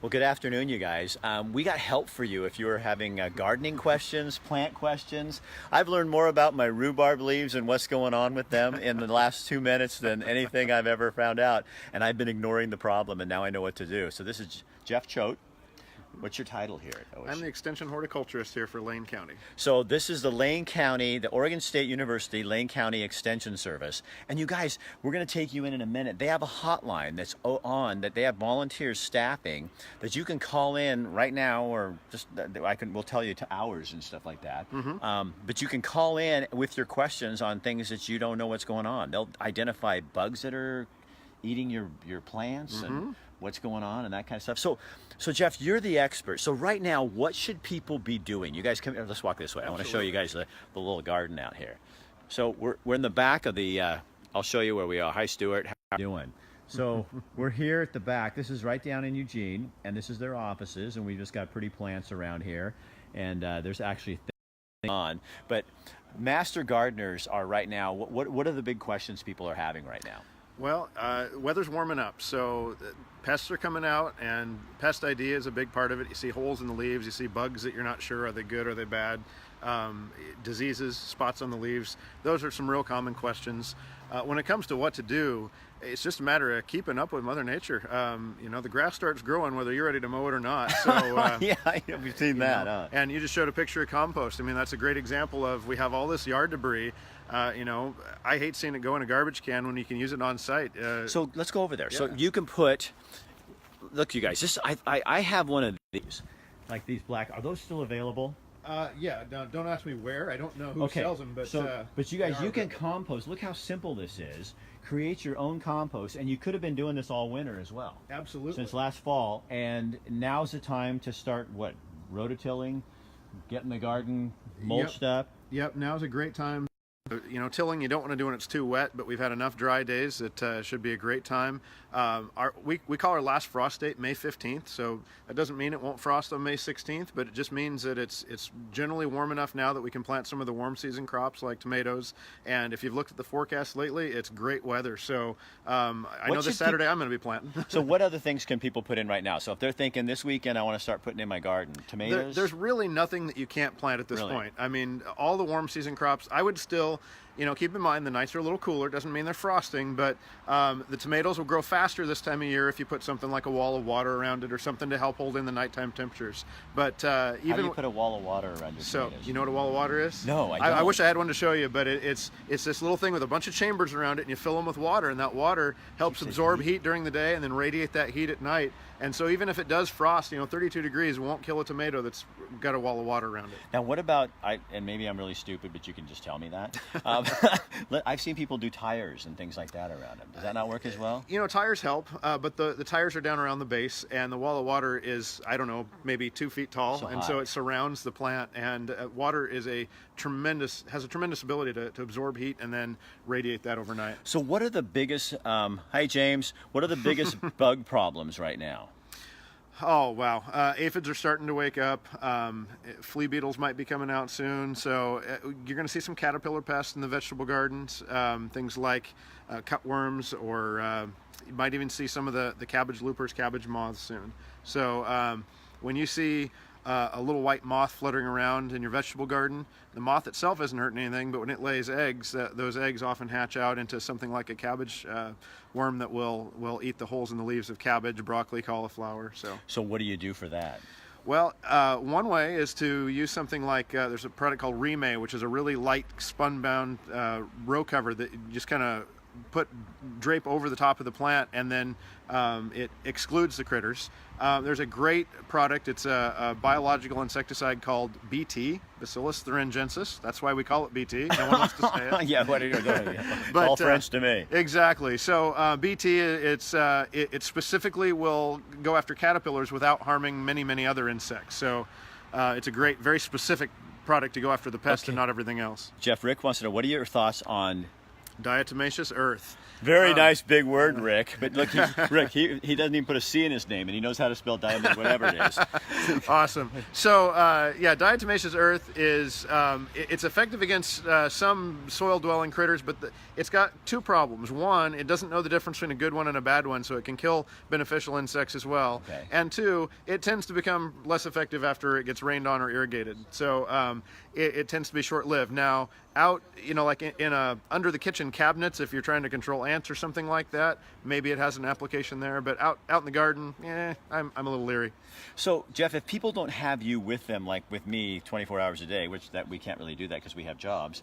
Well, good afternoon, you guys. We got help for you if you are having gardening questions, plant questions. I've learned more about my rhubarb leaves and what's going on with them in the last 2 minutes than anything I've ever found out. And I've been ignoring the problem, and now I know what to do. So this is Jeff Choate. What's your title here at OSU? I'm the extension horticulturist here for Lane County. So this is the Lane County, the Oregon State University Lane County Extension Service. And you guys, we're going to take you in a minute. They have a hotline that's on, that they have volunteers staffing that you can call in right now, or just we'll tell you to hours and stuff like that. But you can call in with your questions on things that you don't know what's going on. They'll identify bugs that are eating your plants and what's going on and that kind of stuff. So Jeff, you're the expert. So right now, what should people be doing? You guys come here, let's walk this way. I want to show you guys the little garden out here. So we're in the back of the, I'll show you where we are. Hi, Stuart. How are you doing? So we're here at the back. This is right down in Eugene, and this is their offices, and we just got pretty plants around here. And there's actually things on. But master gardeners are right now, what are the big questions people are having right now? Well, weather's warming up, so pests are coming out, and pest ID is a big part of it. You see holes in the leaves, you see bugs that you're not sure, are they good, are they bad? Diseases, spots on the leaves, those are some real common questions. When it comes to what to do, it's just a matter of keeping up with Mother Nature. The grass starts growing whether you're ready to mow it or not. So, yeah, we've seen that. Huh? And you just showed a picture of compost. I mean, that's a great example of, we have all this yard debris. I hate seeing it go in a garbage can when you can use it on site. So let's go over there. Yeah. So you can put, look, you guys, I have one of these, like these black. Are those still available? Yeah. Now, don't ask me where. I don't know who sells them, but but you guys, you can compost. Look how simple this is. Create your own compost, and you could have been doing this all winter as well. Absolutely. Since last fall, and now's the time to start rototilling, getting the garden mulched up. Yep. Now's a great time. Tilling you don't want to do when it's too wet, but we've had enough dry days that should be a great time. We call our last frost date May 15th, so that doesn't mean it won't frost on May 16th, but it just means that it's generally warm enough now that we can plant some of the warm season crops like tomatoes. And if you've looked at the forecast lately, it's great weather. So I know this Saturday I'm going to be planting. So what other things can people put in right now? So if they're thinking this weekend I want to start putting in my garden, tomatoes? There's really nothing that you can't plant at this point. I mean, all the warm season crops, I would still, keep in mind the nights are a little cooler. Doesn't mean they're frosting, but the tomatoes will grow faster this time of year if you put something like a wall of water around it or something to help hold in the nighttime temperatures. But how do you put a wall of water around your tomatoes? You know what a wall of water is? No, I don't. I wish I had one to show you, but it's this little thing with a bunch of chambers around it, and you fill them with water, and that water helps absorb heat during the day and then radiate that heat at night. And so even if it does frost, 32 degrees won't kill a tomato that's got a wall of water around it. Now, what about, and maybe I'm really stupid, but you can just tell me that. I've seen people do tires and things like that around them. Does that not work as well? Tires help, but the tires are down around the base, and the wall of water is, I don't know, maybe 2 feet tall, so it surrounds the plant, and water has a tremendous ability to absorb heat and then radiate that overnight. So what are the biggest, hi James, what are the biggest bug problems right now? Oh, wow. Aphids are starting to wake up. Flea beetles might be coming out soon. So you're going to see some caterpillar pests in the vegetable gardens, things like cutworms, or you might even see some of the cabbage loopers, cabbage moths soon. So when you see a little white moth fluttering around in your vegetable garden, the moth itself isn't hurting anything, but when it lays eggs, those eggs often hatch out into something like a cabbage worm that will eat the holes in the leaves of cabbage, broccoli, cauliflower. So what do you do for that? Well, one way is to use something like, there's a product called Remay, which is a really light spun-bound row cover that you just kind of drape over the top of the plant, and then it excludes the critters. There's a great product. It's a biological insecticide called BT, Bacillus thuringiensis. That's why we call it BT. No one wants to say it. Yeah, what are you doing? But, all French to me. Exactly. So BT, it specifically will go after caterpillars without harming many other insects. So it's a great, very specific product to go after the pest and not everything else. Jeff, Rick wants to know, what are your thoughts on Diatomaceous earth. Very nice big word, Rick. But look, Rick, he doesn't even put a C in his name, and he knows how to spell diamond, whatever it is. Awesome. So, yeah, diatomaceous earth is it's effective against some soil-dwelling critters, but it's got two problems. One, it doesn't know the difference between a good one and a bad one, so it can kill beneficial insects as well. Okay. And two, it tends to become less effective after it gets rained on or irrigated. So it tends to be short-lived. Now, out, like in under the kitchen cabinets, if you're trying to control ants or something like that, maybe it has an application there. But out in the garden, I'm a little leery. So, Jeff, if people don't have you with them, like with me, 24 hours a day, which that we can't really do that because we have jobs.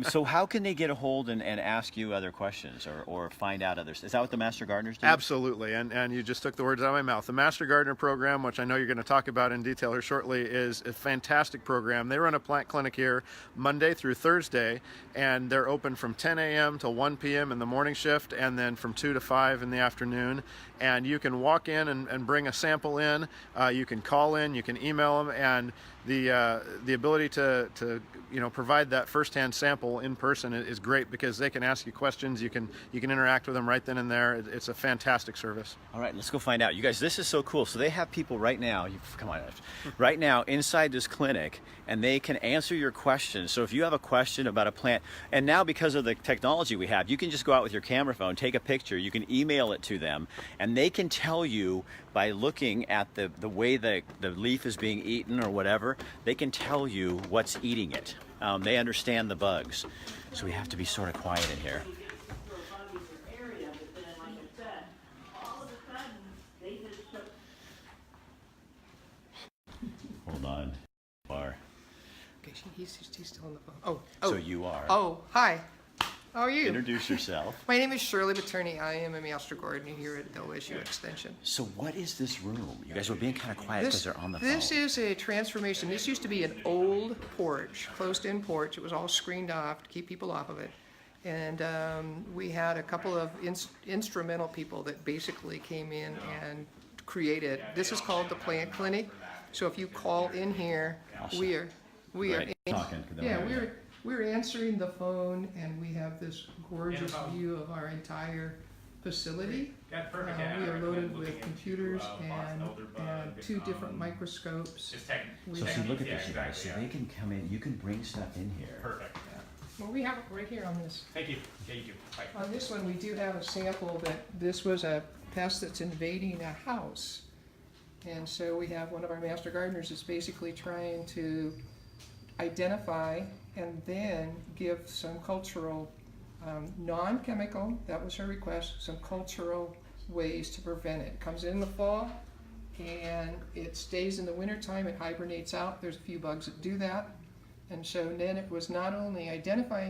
So, how can they get a hold and ask you other questions or find out others? Is that what the Master Gardeners do? Absolutely, and you just took the words out of my mouth. The Master Gardener program, which I know you're going to talk about in detail here shortly, is a fantastic program. They run a plant clinic here Monday through Thursday, and they're open from 10 a.m. to 1 p.m. in the morning shift, and then from 2 to 5 in the afternoon. And you can walk in and bring a sample in. You can call in, you can email them, and the ability to provide that firsthand sample in person is great because they can ask you questions. You can interact with them right then and there. It's a fantastic service. All right, let's go find out. You guys, this is so cool. So they have people right now, right now inside this clinic, and they can answer your questions. So if you have a question about a plant, and now because of the technology we have, you can just go out with your camera phone, take a picture, you can email it to them, and they can tell you by looking at the way the leaf is being eaten or whatever, they can tell you what's eating it. They understand the bugs. So we have to be sort of quiet in here. Hold on. Okay, he's still on the phone. So you are. Oh, hi. How are you? Introduce yourself. My name is Shirley Materney. I am a Master Gardener here at the OSU Extension. So what is this room? You guys were being kind of quiet because they're on the phone. This is a transformation. This used to be an old porch, closed-in porch. It was all screened off to keep people off of it. And we had a couple of instrumental people that basically came in and created. This is called the Plant Clinic. So if you call in here, Awesome. we are talking. we're answering the phone, and we have this gorgeous view of our entire facility. We are loaded with computers and 2 different microscopes. So see, look at this, you guys. So they can come in. You can bring stuff in here. Perfect. Well, we have it right here on this. Thank you. Yeah, you do. Bye. On this one, we do have a sample that this was a pest that's invading a house. And so we have one of our master gardeners is basically trying to identify and then give some cultural, non-chemical, that was her request, some cultural ways to prevent it. It comes in the fall and it stays in the wintertime, it hibernates out. There's a few bugs that do that. And so then it was not only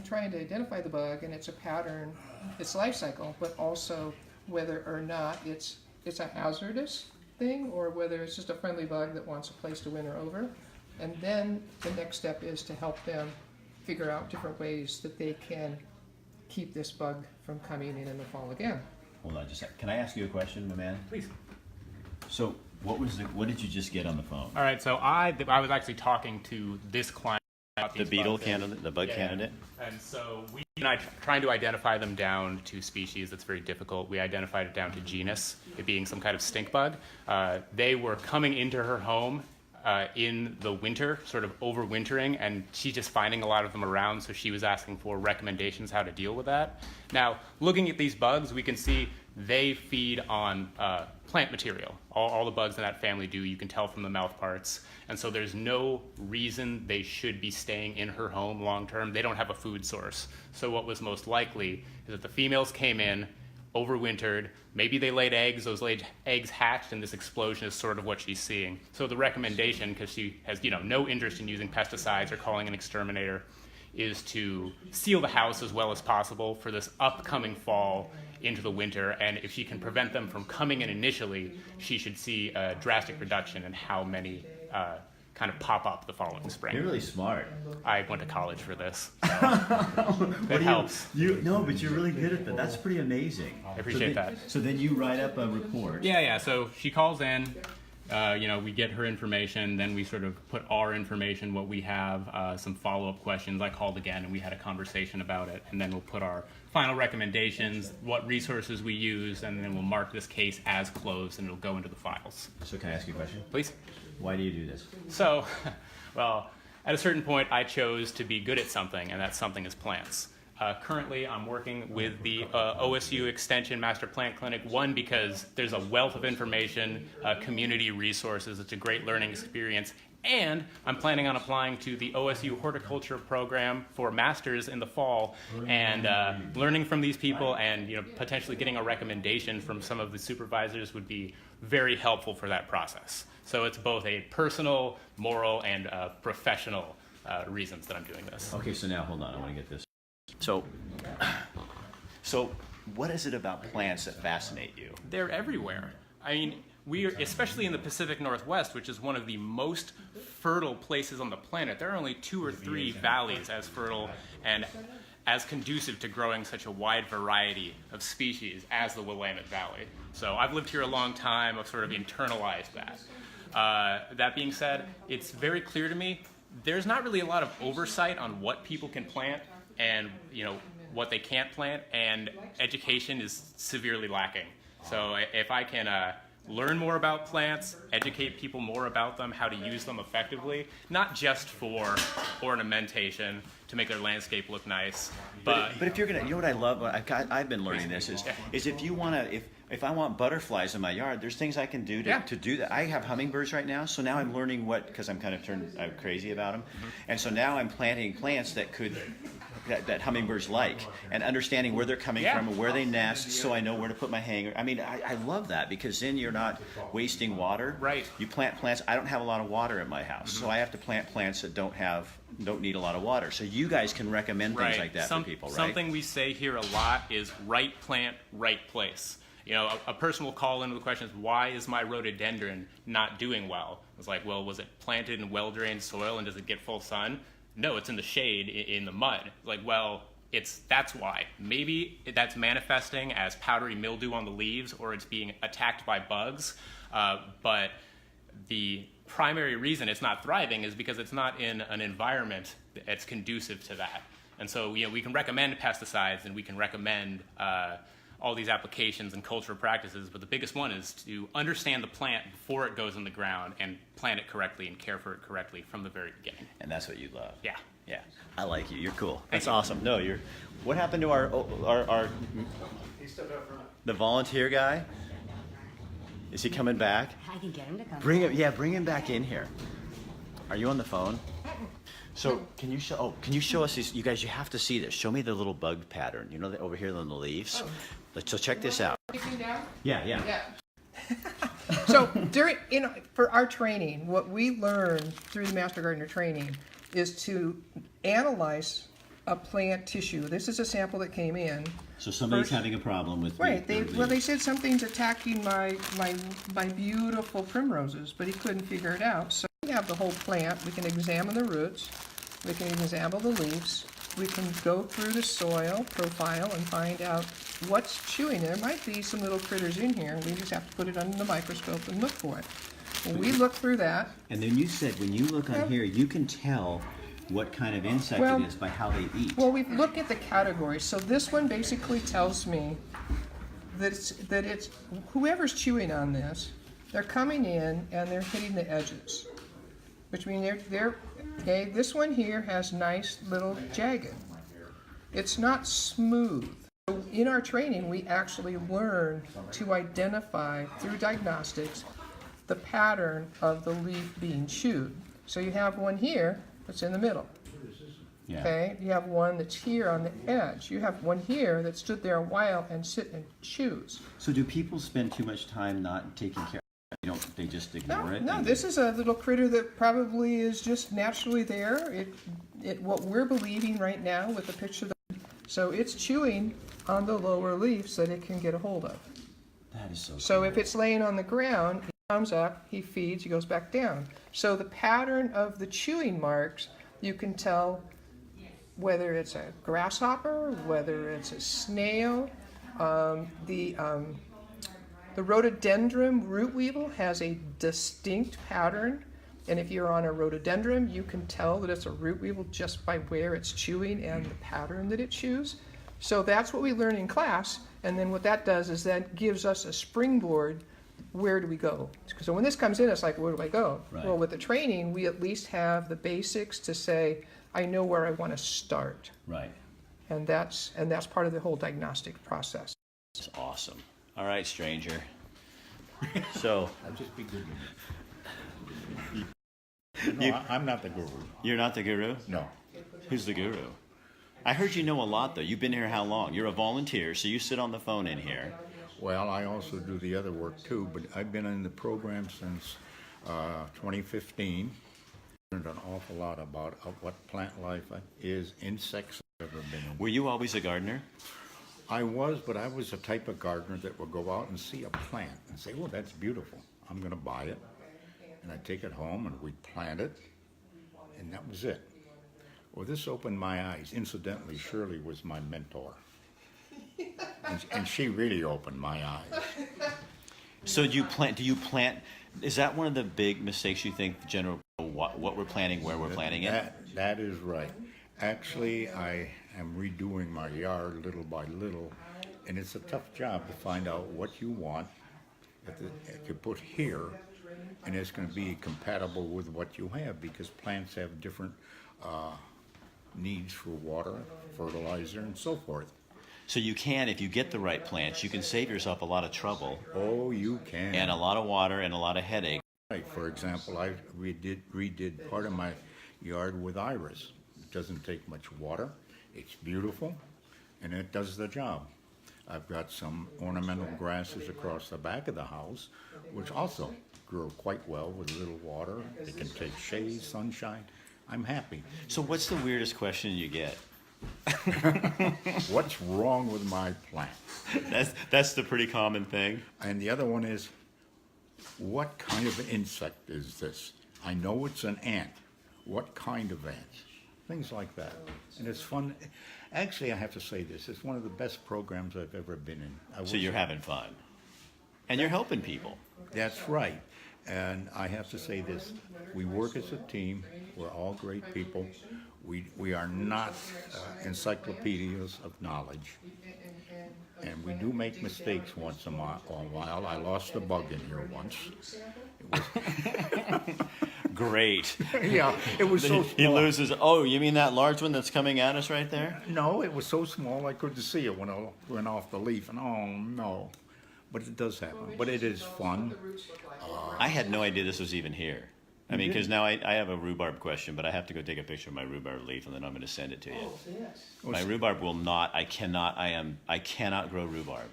trying to identify the bug and its a pattern, its life cycle, but also whether or not it's a hazardous thing or whether it's just a friendly bug that wants a place to winter over. And then the next step is to help them figure out different ways that they can keep this bug from coming in the fall again. Hold on just a second. Can I ask you a question, my man? Please. So what did you just get on the phone? All right, so I was actually talking to this client about The these beetle bugs. candidate, the bug candidate? And so we and I trying to identify them down to species. That's very difficult. We identified it down to genus, it being some kind of stink bug. They were coming into her home in the winter, sort of overwintering, and she's just finding a lot of them around, so she was asking for recommendations how to deal with that. Now, looking at these bugs, we can see they feed on plant material. All the bugs in that family do, you can tell from the mouth parts, and so there's no reason they should be staying in her home long term. They don't have a food source. So what was most likely is that the females came in, overwintered, maybe they laid eggs, those eggs hatched, and this explosion is sort of what she's seeing. So the recommendation, because she has no interest in using pesticides or calling an exterminator, is to seal the house as well as possible for this upcoming fall into the winter, and if she can prevent them from coming in initially, she should see a drastic reduction in how many kind of pop up the following spring. You're really smart. I went to college for this. It helps. No, but you're really good at that. That's pretty amazing. I appreciate that. So then you write up a report. Yeah, so she calls in, We get her information, then we sort of put our information, what we have, some follow-up questions. I called again and we had a conversation about it, and then we'll put our final recommendations, what resources we use, and then we'll mark this case as closed and it'll go into the files. So can I ask you a question? Please. Why do you do this? So, well, at a certain point I chose to be good at something, and that something is plants. Currently, I'm working with the OSU Extension Master Plant Clinic, one, because there's a wealth of information, community resources, it's a great learning experience, and I'm planning on applying to the OSU Horticulture Program for Masters in the fall, and learning from these people and potentially getting a recommendation from some of the supervisors would be very helpful for that process. So it's both a personal, moral, and professional reasons that I'm doing this. Okay, so now hold on, I want to get this. So what is it about plants that fascinate you? They're everywhere. I mean, especially in the Pacific Northwest, which is one of the most fertile places on the planet. There are only 2 or 3 valleys as fertile and as conducive to growing such a wide variety of species as the Willamette Valley. So I've lived here a long time. I've sort of internalized that. That being said, it's very clear to me there's not really a lot of oversight on what people can plant and what they can't plant, and education is severely lacking. So if I can learn more about plants, educate people more about them, how to use them effectively, not just for ornamentation to make their landscape look nice, but if you're gonna, what I love, I've been learning this is if you want to, if I want butterflies in my yard, there's things I can do to do that. I have hummingbirds right now, so now I'm learning because I'm kind of turned crazy about them, and so now I'm planting plants that hummingbirds like, and understanding where they're coming from and where they nest, so I know where to put my hanger. I mean, I love that, because then you're not wasting water. Right. You plant plants. I don't have a lot of water in my house, so I have to plant plants that don't need a lot of water. So you guys can recommend things like that for people, right? Something we say here a lot is right plant, right place. A person will call in with the question, why is my rhododendron not doing well? It's like, well, was it planted in well-drained soil and does it get full sun? No, it's in the shade, in the mud. Like, well, that's why. Maybe that's manifesting as powdery mildew on the leaves, or it's being attacked by bugs. But the primary reason it's not thriving is because it's not in an environment that's conducive to that. And so, we can recommend pesticides and we can recommend all these applications and cultural practices, but the biggest one is to understand the plant before it goes in the ground and plant it correctly and care for it correctly from the very beginning. And that's what you love. Yeah. Yeah. I like you. You're cool. Thank That's you. awesome. No, what happened to our He stepped out front. the volunteer guy? Is he coming back? I can get him to come. Bring him back in here. Are you on the phone? So can you show us these? You guys, you have to see this. Show me the little bug pattern. Over here on the leaves. So check this out. Yeah. So for our training, what we learned through the Master Gardener training is to analyze a plant tissue. This is a sample that came in. So somebody's having a problem with They said something's attacking my beautiful primroses, but he couldn't figure it out. So we have the whole plant. We can examine the roots. We can examine the leaves. We can go through the soil profile and find out what's chewing. There might be some little critters in here. We just have to put it under the microscope and look for it. When we look through that. And then you said when you look on here, you can tell what kind of insect it is by how they eat. Well, we look at the categories. So this one basically tells me that it's whoever's chewing on this, they're coming in and they're hitting the edges, which means they're okay. This one here has nice little jagged. It's not smooth. So in our training, we actually learn to identify through diagnostics the pattern of the leaf being chewed. So you have one here that's in the middle. Yeah. Okay, you have one that's here on the edge. You have one here that stood there a while and sit and chews. So do people spend too much time not taking care of it? They just ignore it? No, this is a little critter that probably is just naturally there. What we're believing right now with the picture, so it's chewing on the lower leaves that it can get a hold of. That is so cool. So if it's laying on the ground, he comes up, he feeds, he goes back down. So the pattern of the chewing marks, you can tell whether it's a grasshopper, whether it's a snail. The rhododendron root weevil has a distinct pattern, and if you're on a rhododendron, you can tell that it's a root weevil just by where it's chewing and the pattern that it chews. So that's what we learn in class, and then what that does is that gives us a springboard. Where do we go? So when this comes in, it's like, where do I go? Right. Well, with the training, we at least have the basics to say, I know where I want to start. Right. And that's part of the whole diagnostic process. That's awesome. All right, stranger. So I'll just be good with it. No, I'm not the guru. you're not the guru? No. Who's the guru? I heard you know a lot, though. You've been here how long? You're a volunteer, so you sit on the phone in here. Well, I also do the other work too, but I've been in the program since 2015. Learned an awful lot about what plant life is, insects I've ever been in. Were you always a gardener? I was, but I was the type of gardener that would go out and see a plant and say, oh, that's beautiful. I'm going to buy it. And I'd take it home and we'd plant it, and that was it. Well, this opened my eyes. Incidentally, Shirley was my mentor. And she really opened my eyes. So do you plant, is that one of the big mistakes you think, general, what we're planting, where we're planting it? That is right. Actually, I am redoing my yard little by little, and it's a tough job to find out what you want that you put here, and it's going to be compatible with what you have, because plants have different needs for water, fertilizer, and so forth. So you can, if you get the right plants, you can save yourself a lot of trouble Oh, you can. and a lot of water and a lot of headache. Right. For example, I redid part of my yard with iris. It doesn't take much water. It's beautiful, and it does the job. I've got some ornamental grasses across the back of the house, which also grow quite well with little water. They can take shade, sunshine. I'm happy. So what's the weirdest question you get? What's wrong with my plant? That's the pretty common thing. And the other one is, what kind of insect is this? I know it's an ant. What kind of ant? Things like that. And it's fun. Actually, I have to say this. It's one of the best programs I've ever been in. So you're having fun. And you're helping people. That's right. And I have to say this. We work as a team. We're all great people. We are not encyclopedias of knowledge. And we do make mistakes once in a while. I lost a bug in here once. Great. Yeah, it was so small. He loses. Oh, you mean that large one that's coming at us right there? No, it was so small I couldn't see it when I went off the leaf. And oh no. But it does happen. But it is fun. I had no idea this was even here. I mean, because now I have a rhubarb question, but I have to go take a picture of my rhubarb leaf, and then I'm going to send it to you. My rhubarb will not. I cannot grow rhubarb.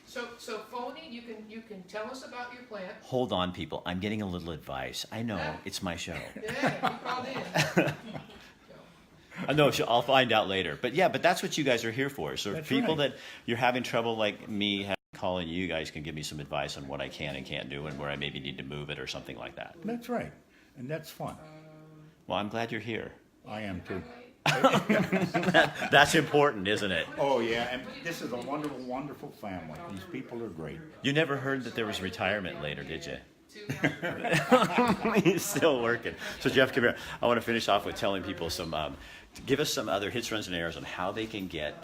So phony, you can tell us about your plant. Hold on, people. I'm getting a little advice. I know it's my show. Yeah, you called in. No, I'll find out later. But yeah, but that's what you guys are here for. So That's people right. that you're having trouble like me calling you guys can give me some advice on what I can and can't do and where I maybe need to move it or something like that. That's right. And that's fun. Well, I'm glad you're here. I am too. That's important, isn't it? Oh yeah, and this is a wonderful, wonderful family. These people are great. You never heard that there was retirement later, did you? He's still working. So Jeff, come here. I want to finish off with telling people give us some other hits, runs, and errors on how they can get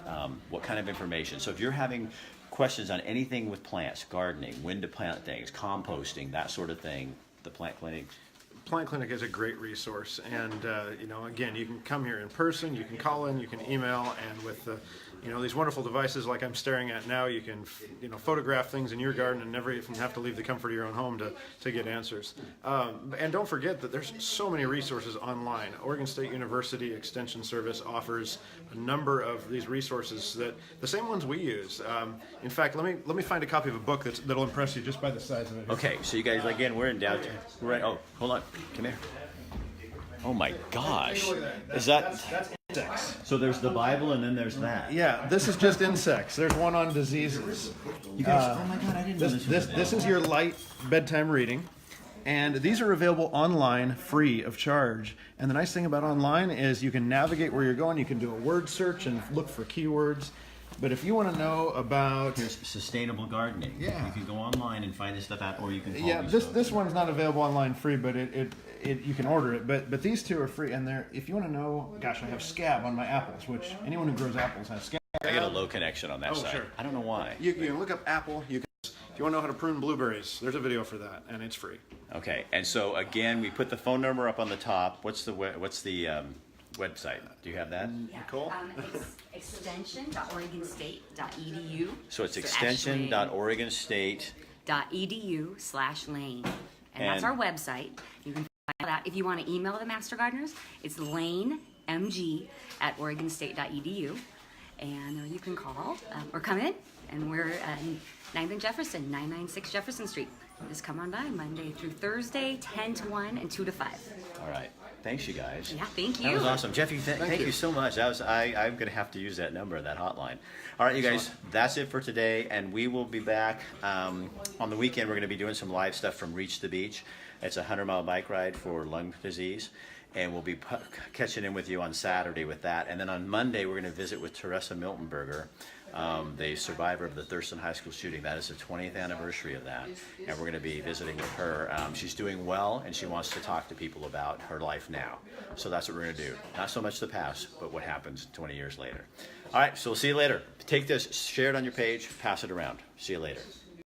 what kind of information. So if you're having questions on anything with plants, gardening, when to plant things, composting, that sort of thing, the plant clinic. Plant Clinic is a great resource, and again, you can come here in person, you can call in, you can email, and with these wonderful devices like I'm staring at now, you can photograph things in your garden and never even have to leave the comfort of your own home to get answers. And don't forget that there's so many resources online. Oregon State University Extension Service offers a number of these resources that the same ones we use. In fact, let me find a copy of a book that'll impress you just by the size of it. Okay, so you guys, again, we're in downtown. Right. Oh, hold on. Come here. Oh my gosh. Is that? That's insects. So there's the Bible and then there's that. Yeah, this is just insects. There's one on diseases. You guys, oh my God, I didn't know This is your light bedtime reading, and these are available online free of charge. And the nice thing about online is you can navigate where you're going. You can do a word search and look for keywords. But if you want to know about, Here's sustainable gardening. Yeah. You can go online and find this stuff out, or you can call yeah, these this folks. this one's not available online free, but it you can order it. But these two are free, and they're, if you want to know, gosh, I have scab on my apples, which anyone who grows apples has scab. I get a low connection on that side. sure. I don't know why. You can look up apple. If you want to know how to prune blueberries, there's a video for that, and it's free. Okay, and so again, we put the phone number up on the top. What's the website? Do you have that? Nicole? Extension.oregonstate.edu. So it's actually extension.oregonstate.edu/lane. And that's our website. You can find that. If you want to email the Master Gardeners, it's lanemg@oregonstate.edu. And you can call or come in. And we're at 9th and Jefferson, 996 Jefferson Street. Just come on by Monday through Thursday, 10 to 1 and 2 to 5. All right. Thanks, you guys. Yeah, thank you. That was awesome. Jeff, thank you so much. I'm going to have to use that number, that hotline. All right, you guys, that's it for today, and we will be back on the weekend. We're going to be doing some live stuff from Reach the Beach. It's a 100-mile bike ride for lung disease, and we'll be catching in with you on Saturday with that. And then on Monday, we're going to visit with Teresa Miltenberger, the survivor of the Thurston High School shooting. That is the 20th anniversary of that, and we're going to be visiting with her. She's doing well, and she wants to talk to people about her life now. So that's what we're going to do. Not so much the past, but what happens 20 years later. All right, so we'll see you later. Take this, share it on your page, pass it around. See you later.